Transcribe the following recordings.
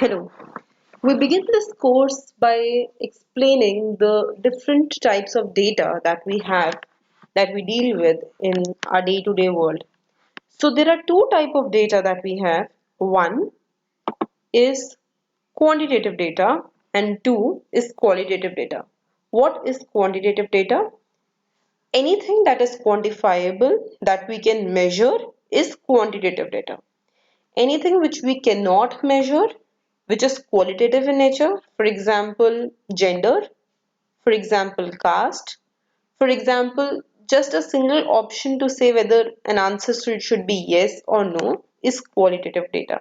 Hello. We begin this course by explaining the different types of data that we have, that we deal with in our day-to-day world. So there are two types of data that we have. One is quantitative data and two is qualitative data. What is quantitative data? Anything that is quantifiable that we can measure is quantitative data. Anything which we cannot measure, which is qualitative in nature, for example, gender, for example, caste, for example, just a single option to say whether an answer should be yes or no is qualitative data.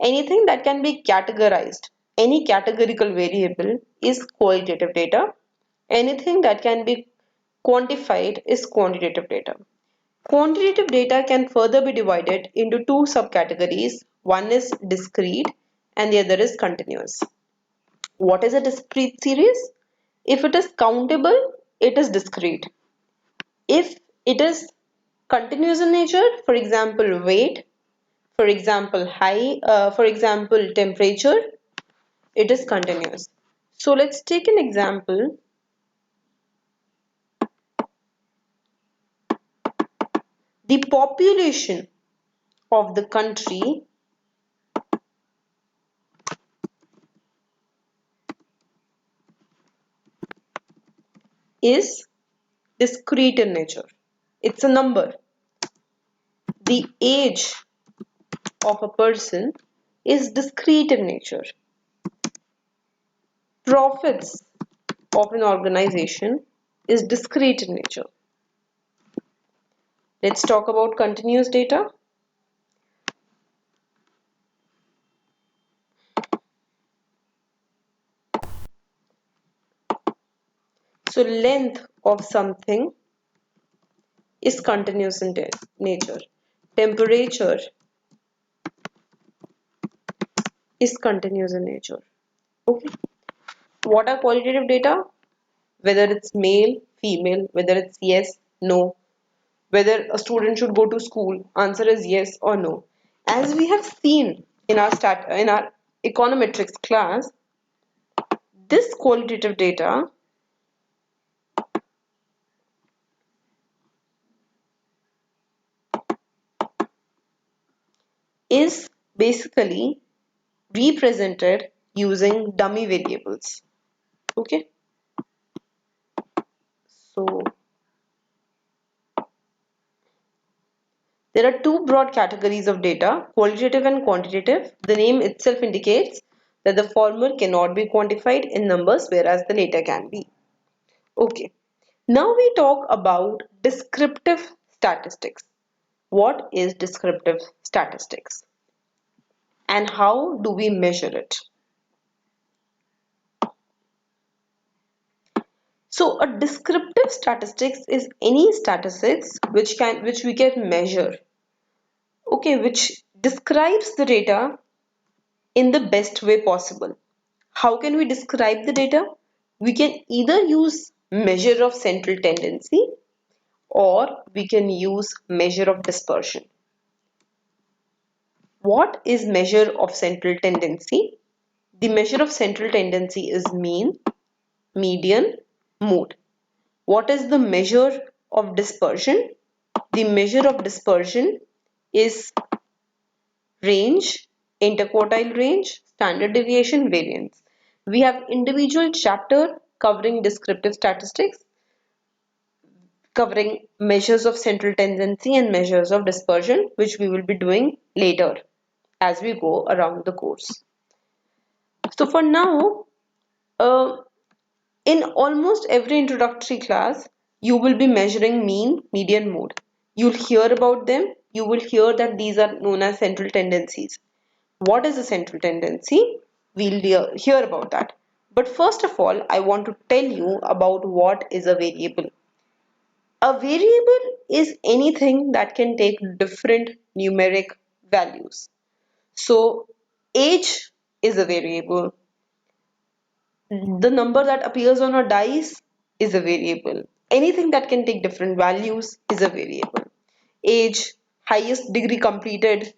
Anything that can be categorized, any categorical variable is qualitative data. Anything that can be quantified is quantitative data. Quantitative data can further be divided into two subcategories. One is discrete and the other is continuous. What is a discrete series? If it is countable, it is discrete. If it is continuous in nature, for example, weight, for example, for example, temperature, it is continuous. So let's take an example. The population of the country is discrete in nature. It's a number. The age of a person is discrete in nature. Profits of an organization is discrete in nature. Let's talk about continuous data. So length of something is continuous in nature. Temperature is continuous in nature. Okay. What are qualitative data? Whether it's male, female, whether it's yes, no, whether a student should go to school, answer is yes or no. As we have seen in our econometrics class, this qualitative data is basically represented using dummy variables. Okay, so there are two broad categories of data, qualitative and quantitative. The name itself indicates that the former cannot be quantified in numbers, whereas the latter can be. Okay, now we talk about descriptive statistics. What is descriptive statistics and how do we measure it? So a descriptive statistics is any statistics which we can measure, okay, which describes the data in the best way possible. How can we describe the data? We can either use measure of central tendency or we can use measure of dispersion. What is measure of central tendency? The measure of central tendency is mean, median, mode. What is the measure of dispersion? The measure of dispersion is range, interquartile range, standard deviation, variance. We have individual chapter covering descriptive statistics, covering measures of central tendency and measures of dispersion, which we will be doing later as we go around the course. So for now, uh, in almost every introductory class, you will be measuring mean, median, mode. You'll hear about them. You will hear that these are known as central tendencies. What is a central tendency? We'll hear about that. But first of all, I want to tell you about what is a variable. A variable is anything that can take different numeric values. So, age is a variable. The number that appears on a dice is a variable. Anything that can take different values is a variable. Age, highest degree completed,